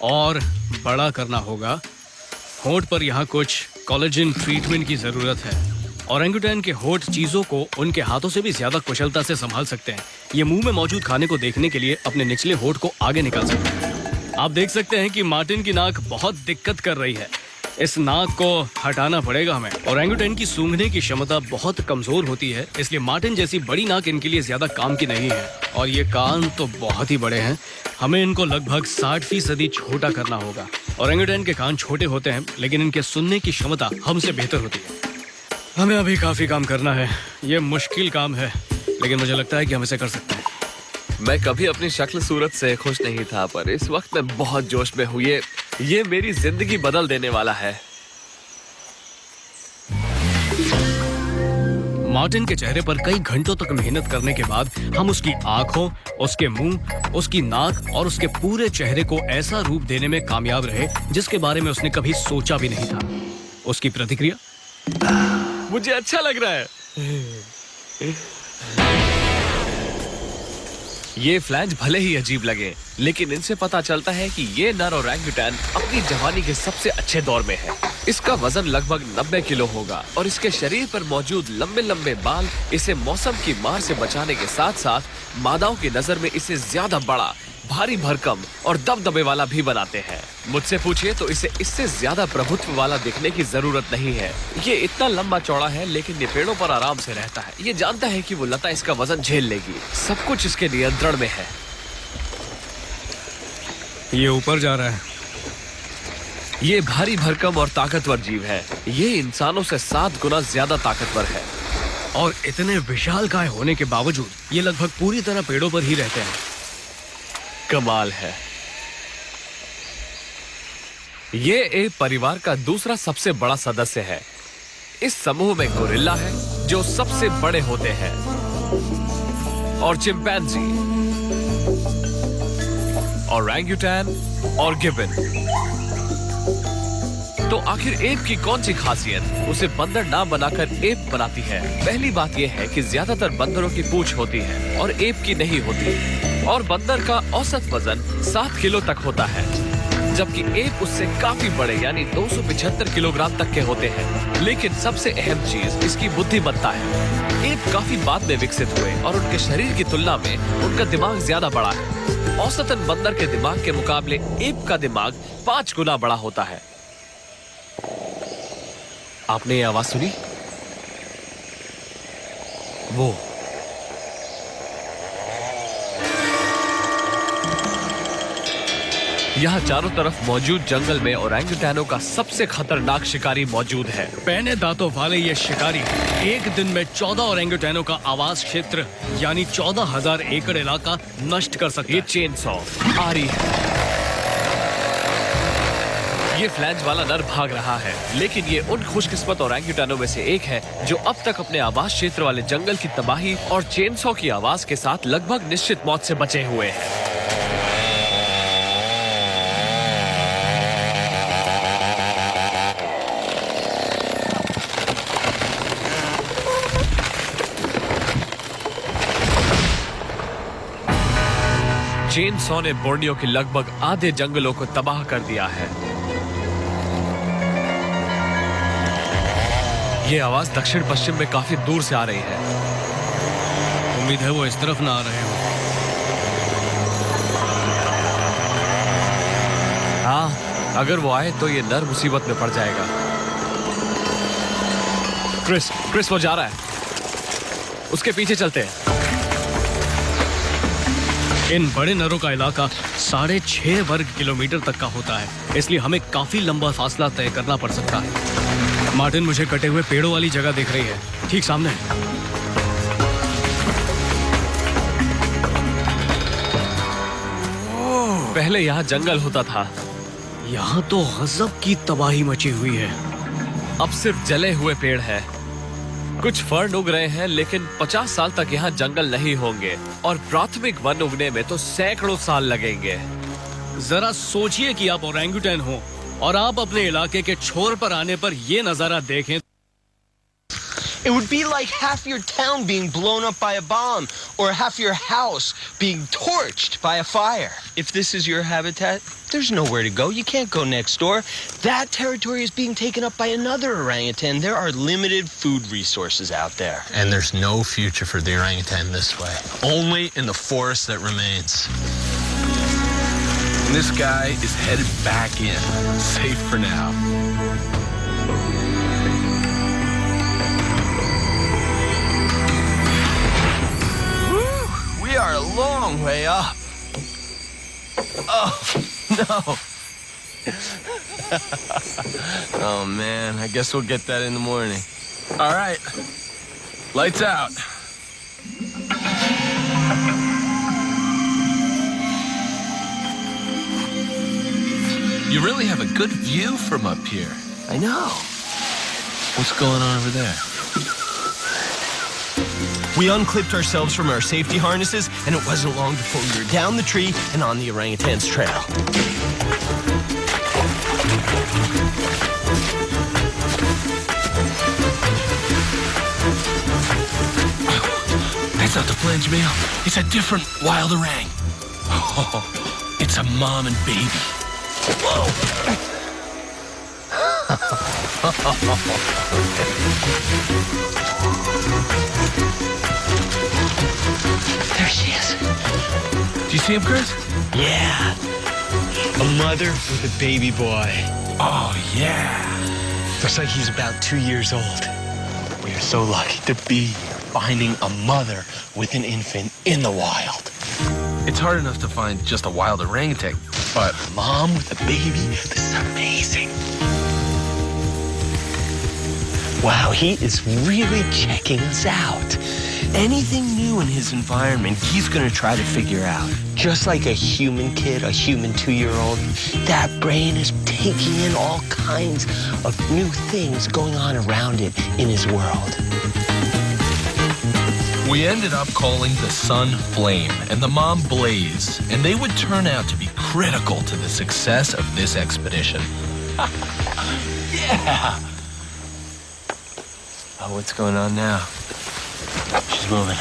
और बड़ा करना होगा। होंठ पर यहाँ कुछ कोलेजन ट्रीटमेंट की जरूरत है। ओरेंगुटैन के होंठ चीजों को उनके हाथों से भी ज्यादा कुशलता से संभाल सकते हैं। ये मुंह में मौजूद खाने को देखने के लिए अपने निचले होंठ को आगे निकाल सकते हैं। आप देख सकते हैं कि मार्टिन की नाक बहुत दिक्कत कर रही है। इस नाक को हटाना पड़ेगा हमें। ओरेंगुटैन की सूंघने की क्षमता बहुत कमजोर होती है, इसलिए मार्टिन जैसी बड़ी नाक इनके लिए ज्यादा काम की नहीं है। और ये कान तो बहुत ही बड़े हैं, हमें इनको लगभग 60% छोटा करना होगा। ओरेंगुटैन के कान छोटे होते हैं, लेकिन इनके सुनने की क्षमता हमसे बेहतर होती है। हमें अभी काफी काम करना है। ये मुश्किल काम है, लेकिन मुझे लगता है कि हम इसे कर सकते हैं। मैं कभी अपनी शक्ल सूरत से खुश नहीं था, पर इस वक्त मैं बहुत जोश में हूँ। ये मेरी जिंदगी बदल देने वाला है। मार्टिन के चेहरे पर कई घंटों तक मेहनत करने के बाद हम उसकी आंखों, उसके मुंह, उसकी नाक और उसके पूरे चेहरे को ऐसा रूप देने में कामयाब रहे जिसके बारे में उसने कभी सोचा भी नहीं था। उसकी प्रतिक्रिया? मुझे अच्छा लग रहा है। ये फ्लैंज भले ही अजीब लगे, लेकिन इनसे पता चलता है कि ये नर ओरेंगुटैन अपनी जवानी के सबसे अच्छे दौर में है। इसका वजन लगभग 90 किलो होगा और इसके शरीर पर मौजूद लंबे लंबे बाल इसे मौसम की मार से बचाने के साथ साथ मादाओं की नजर में इसे ज्यादा बड़ा, भारी भरकम और दबदबे वाला भी बनाते हैं। मुझसे पूछिए तो इसे इससे ज्यादा प्रभुत्व वाला दिखने की जरूरत नहीं है। ये इतना लंबा चौड़ा है, लेकिन ये पेड़ों पर आराम से रहता है। ये जानता है कि वो लता इसका वजन झेल लेगी। सब कुछ इसके नियंत्रण में है। ये ऊपर जा रहा है। ये भारी भरकम और ताकतवर जीव है। ये इंसानों से 7 गुना ज्यादा ताकतवर है। और इतने विशालकाय होने के बावजूद ये लगभग पूरी तरह पेड़ों पर ही रहते हैं। कमाल है। ये एक परिवार का दूसरा सबसे बड़ा सदस्य है। इस समूह में गोरिल्ला है जो सबसे बड़े होते हैं, और चिंपैंजी, ओरेंगुटैन और गिबन। तो आखिर एप की कौन सी खासियत उसे बंदर ना बनाकर एप बनाती है? पहली बात यह है कि ज्यादातर बंदरों की पूंछ होती है और एप की नहीं होती, और बंदर का औसत वजन 7 किलो तक होता है, जबकि एप उससे काफी बड़े यानी 275 किलोग्राम तक के होते हैं। लेकिन सबसे अहम चीज इसकी बुद्धिमत्ता है। एप काफी बाद में विकसित हुए और उनके शरीर की तुलना में उनका दिमाग ज्यादा बड़ा है। औसतन बंदर के दिमाग के मुकाबले एप का दिमाग 5 गुना बड़ा होता है। आपने ये आवाज सुनी? वो यहाँ चारों तरफ मौजूद जंगल में ओरेंगुटैनों का सबसे खतरनाक शिकारी मौजूद है। पैने दांतों वाले ये शिकारी एक दिन में 14 ओरेंगुटैनों का आवास क्षेत्र यानी 14,000 एकड़ इलाका नष्ट कर सकते हैं। ये चेन सॉ आ रही है। ये फ्लैंज वाला नर भाग रहा है, लेकिन ये उन खुशकिस्मत ओरेंगुटैनों में से एक है जो अब तक अपने आवास क्षेत्र वाले जंगल की तबाही और चेनसॉ की आवाज के साथ लगभग निश्चित मौत से बचे हुए हैं। चेनसॉ ने बोर्नियो के लगभग आधे जंगलों को तबाह कर दिया है। ये आवाज दक्षिण पश्चिम में काफी दूर से आ रही है। उम्मीद है वो इस तरफ ना आ रहे हो। हाँ, अगर वो आए तो ये नर मुसीबत में पड़ जाएगा। क्रिस वो जा रहा है। उसके पीछे चलते हैं। इन बड़े नरों का इलाका 6.5 वर्ग किलोमीटर तक का होता है, इसलिए हमें काफी लंबा फासला तय करना पड़ सकता है। मार्टिन मुझे कटे हुए पेड़ों वाली जगह दिख रही है, ठीक सामने है। पहले यहाँ जंगल होता था। यहाँ तो गजब की तबाही मची हुई है। अब सिर्फ जले हुए पेड़ हैं। कुछ फर्न उग रहे हैं, लेकिन 50 साल तक यहाँ जंगल नहीं होंगे, और प्राथमिक वन उगने में तो सैकड़ों साल लगेंगे। जरा सोचिए कि आप ओरेंगुटैन हो और आप अपने इलाके के छोर पर आने पर यह नजारा देखें। It would be like half your town being blown up by a bomb or half your house being torched by a fire. If this is your habitat, there's nowhere to go. You can't go next door. That territory is being taken up by another orangutan. There are limited food resources out there. And there's no future for the orangutan this way. Only in the forest that remains. And this guy is headed back in, safe for now. Woo! We are a long way up. Oh, no. Oh, man, I guess we'll get that in the morning. All right, lights out. You really have a good view from up here. I know. What's going on over there? We unclipped ourselves from our safety harnesses, and it wasn't long before we were down the tree and on the orangutan's trail. That's not the flinch meal. It's a different wild orang. Oh, it's a mom and baby. Whoa! There she is. Do you see him, Chris? Yeah. A mother with a baby boy. Oh, yeah. Looks like he's about 2 years old. We are so lucky to be here, finding a mother with an infant in the wild. It's hard enough to find just a wild orangutan, but Mom with a baby, this is amazing. Wow, he is really checking us out. Anything new in his environment, he's gonna try to figure out. Just like a human kid, a human 2-year-old, that brain is taking in all kinds of new things going on around it in his world. we ended up calling the son Flame and the mom Blaze, and they would turn out to be critical to the success of this expedition. Yeah. Oh, what's going on now? She's moving.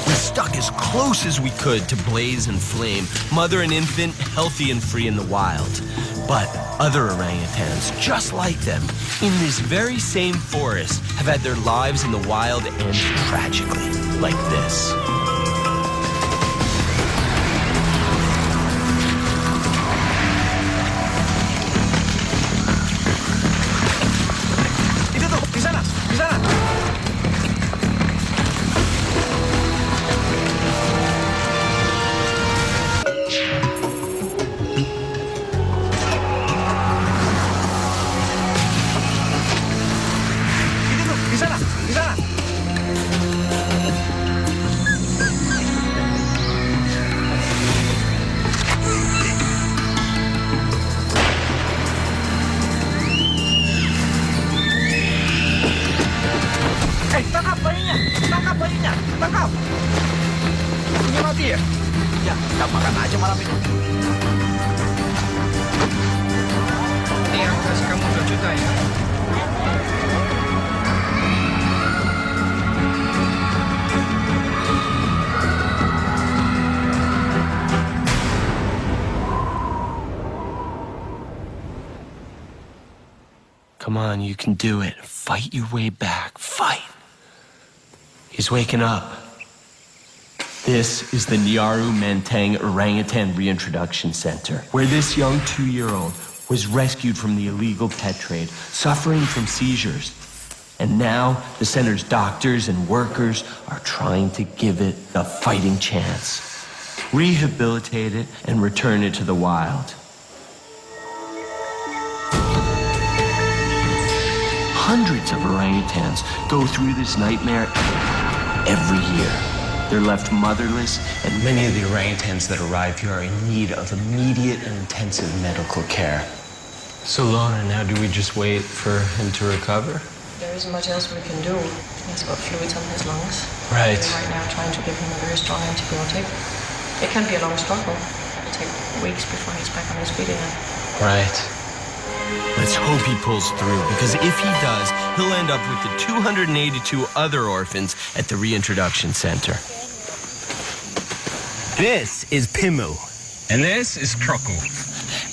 We stuck as close as we could to Blaze and Flame, mother and infant, healthy and free in the wild. But other orangutans, just like them, in this very same forest, have had their lives in the wild end tragically, like this. Tangkap bayinya, tangkap. Ini mati ya? Ya, kita makan aja malam ini. Ini yang kasih kamu 2 juta ya. Come on, you can do it. Fight your way back. Fight. He's waking up. This is the Nyaru Menteng Orangutan Reintroduction Center, where this young 2-year-old was rescued from the illegal pet trade, suffering from seizures. And now the center's doctors and workers are trying to give it a fighting chance, rehabilitate it, and return it to the wild. Hundreds of orangutans go through this nightmare every year. They're left motherless, and many of the orangutans that arrive here are in need of immediate and intensive medical care. So, Lorna, now do we just wait for him to recover? There isn't much else we can do. He's got fluids on his lungs. Right. We're right now trying to give him a very strong antibiotic. It can be a long struggle. It'll take weeks before he's back on his feet again. Right. Let's hope he pulls through, because if he does, he'll end up with the 282 other orphans at the reintroduction center. This is Pimu. And this is Kroku.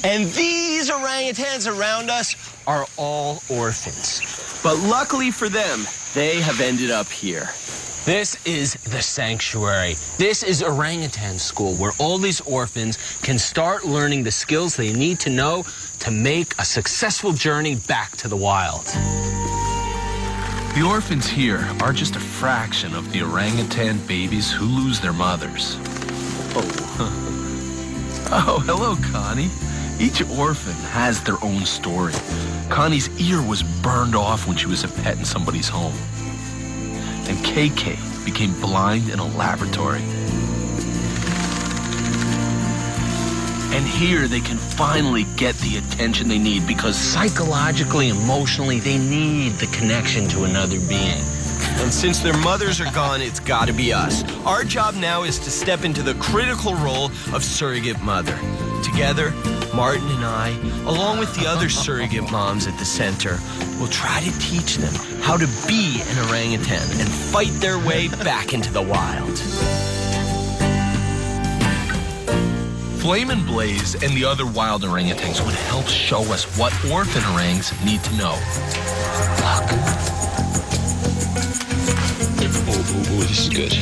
And these orangutans around us are all orphans. But luckily for them, they have ended up here. This is the sanctuary. This is orangutan school, where all these orphans can start learning the skills they need to know to make a successful journey back to the wild. The orphans here are just a fraction of the orangutan babies who lose their mothers. Oh, hello, Connie. Each orphan has their own story. Connie's ear was burned off when she was a pet in somebody's home. And KK became blind in a laboratory. And here they can finally get the attention they need, because Psychologically, emotionally, they need the connection to another being. And since their mothers are gone, it's gotta be us. Our job now is to step into the critical role of surrogate mother. Together, Martin and I, along with the other surrogate moms at the center, will try to teach them how to be an orangutan and fight their way back into the wild. Flame and Blaze and the other wild orangutans would help show us what orphan orangs need to know. Look. Ooh, this is good.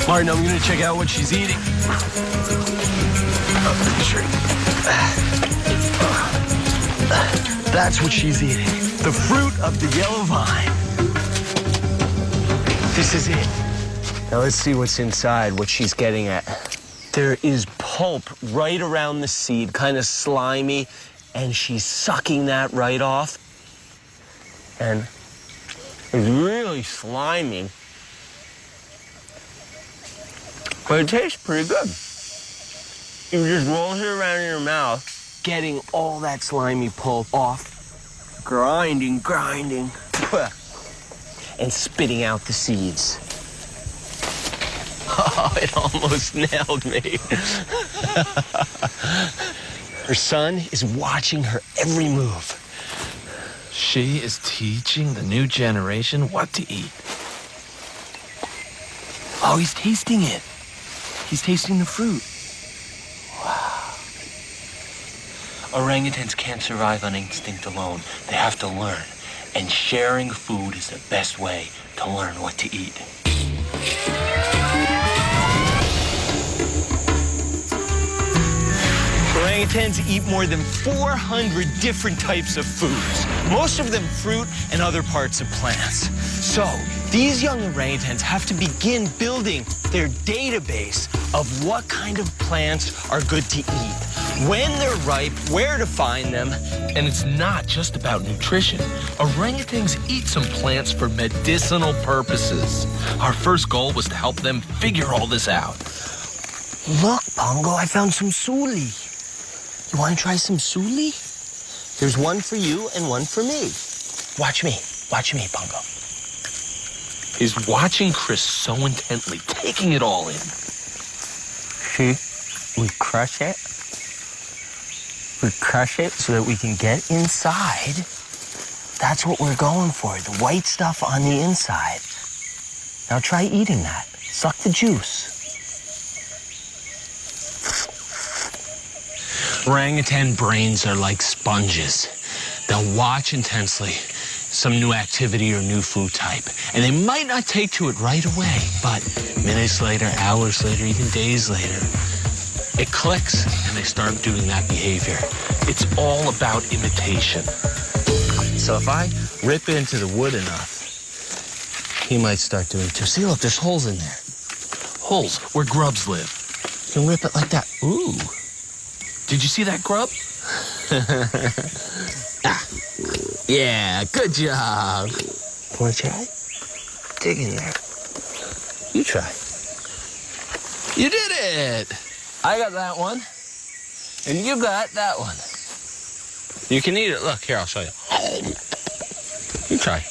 Martin, I'm gonna check out what she's eating. That's what she's eating. The fruit of the yellow vine. This is it. Now let's see what's inside, what she's getting at. There is pulp right around the seed, kind of slimy, and she's sucking that right off. And it's really slimy. But it tastes pretty good. You just roll it around in your mouth, getting all that slimy pulp off, grinding, and spitting out the seeds. Oh, it almost nailed me. Her son is watching her every move. She is teaching the new generation what to eat. Oh, he's tasting it. He's tasting the fruit. Wow. Orangutans can't survive on instinct alone. They have to learn. And sharing food is the best way to learn what to eat. Orangutans eat more than 400 different types of foods, most of them fruit and other parts of plants. So, these young orangutans have to begin building their database of what kind of plants are good to eat, when they're ripe, where to find them. And it's not just about nutrition. Orangutans eat some plants for medicinal purposes. Our first goal was to help them figure all this out. Look, Pongo, I found some suli. You want to try some suli? There's one for you and one for me. Watch me, Pongo. He's watching Chris so intently, taking it all in. See, we crush it. We crush it so that we can get inside. That's what we're going for, the white stuff on the inside. Now try eating that. Suck the juice. Orangutan brains are like sponges. They'll watch intensely some new activity or new food type, and they might not take to it right away, but minutes later, hours later, even days later, it clicks and they start doing that behavior. It's all about imitation. So if I rip into the wood enough, he might start doing too. See, look, there's holes in there. Holes where grubs live. You can rip it like that. Ooh. Did you see that grub? Yeah, good job. Want to try? Dig in there. You try. You did it. I got that one, and you got that one. You can eat it. Look, here, I'll show you. You try.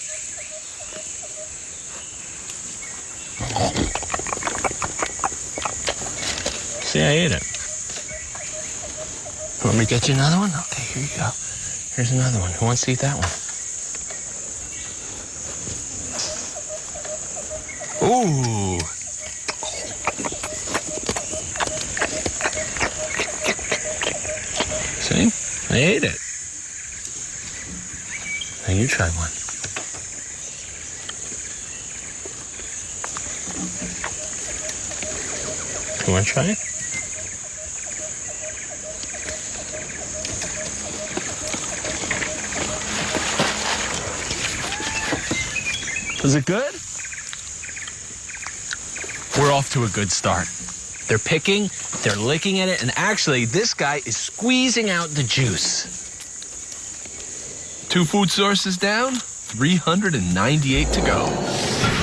See, I ate it. Want me to get you another one? Okay, here you go. Here's another one. Who wants to eat that one? Ooh. See? I ate it. Now you try one. You want to try it? Was it good? We're off to a good start. They're picking, they're licking at it, and actually, this guy is squeezing out the juice. 2 food sources down, 398 to go.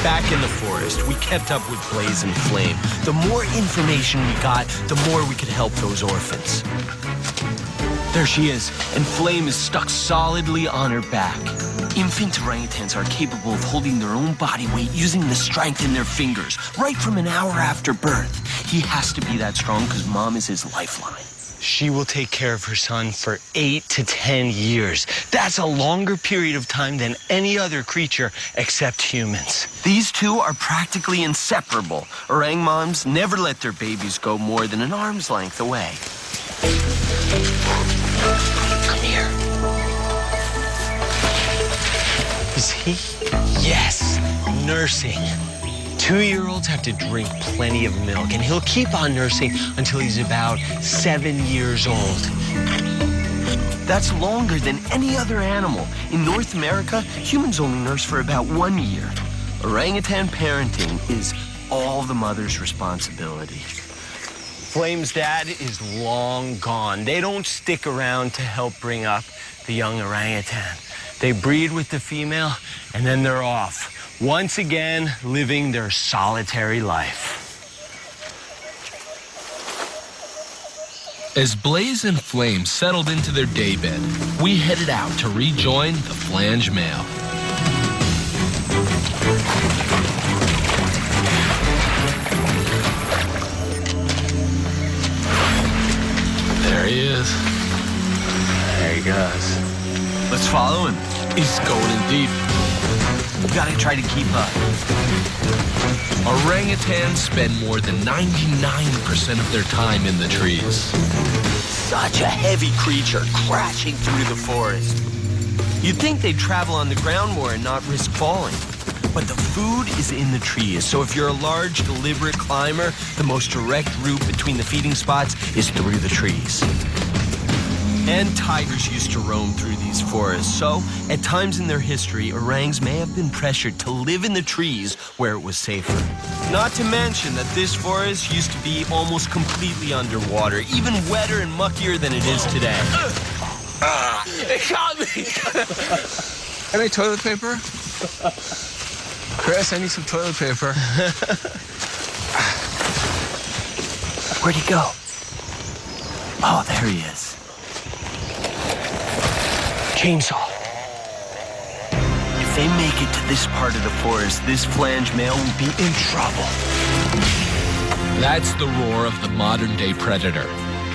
Back in the forest, we kept up with Blaze and Flame. The more information we got, the more we could help those orphans. There she is, and Flame is stuck solidly on her back. Infant orangutans are capable of holding their own body weight using the strength in their fingers, right from an hour after birth. He has to be that strong because Mom is his lifeline. She will take care of her son for 8 to 10 years. That's a longer period of time than any other creature except humans. These two are practically inseparable. Orang moms never let their babies go more than an arm's length away. Come here. Is he? Yes, nursing. 2-year-olds have to drink plenty of milk, and he'll keep on nursing until he's about 7 years old. That's longer than any other animal. In North America, humans only nurse for about 1 year. Orangutan parenting is all the mother's responsibility. Flame's dad is long gone. They don't stick around to help bring up the young orangutan. They breed with the female, and then they're off. Once again, living their solitary life. As Blaze and Flame settled into their daybed, we headed out to rejoin the flange male. There he is. There he goes. Let's follow him. He's going in deep. We gotta try to keep up. Orangutans spend more than 99% of their time in the trees. Such a heavy creature crashing through the forest. You'd think they'd travel on the ground more and not risk falling. But the food is in the trees, so if you're a large, deliberate climber, the most direct route between the feeding spots is through the trees. And tigers used to roam through these forests, so at times in their history, orangs may have been pressured to live in the trees where it was safer. Not to mention that this forest used to be almost completely underwater, even wetter and muckier than it is today. It got me! Any toilet paper? Chris, I need some toilet paper. Where'd he go? Oh, there he is. Chainsaw. If they make it to this part of the forest, this flange male will be in trouble. That's the roar of the modern-day predator.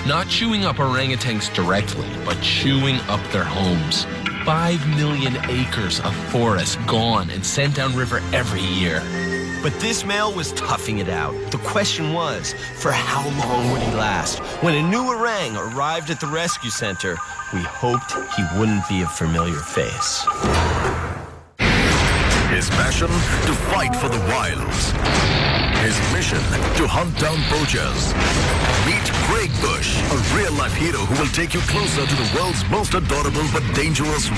Not chewing up orangutans directly, but chewing up their homes. 5 million acres of forest gone and sent downriver every year. But this male was toughing it out. The question was, for how long would he last? When a new orang arrived at the rescue center, we hoped he wouldn't be a familiar face. His passion to fight for the wilds. His mission to hunt down poachers. Meet Craig Bush, a real-life hero who will take you closer to the world's most adorable but dangerous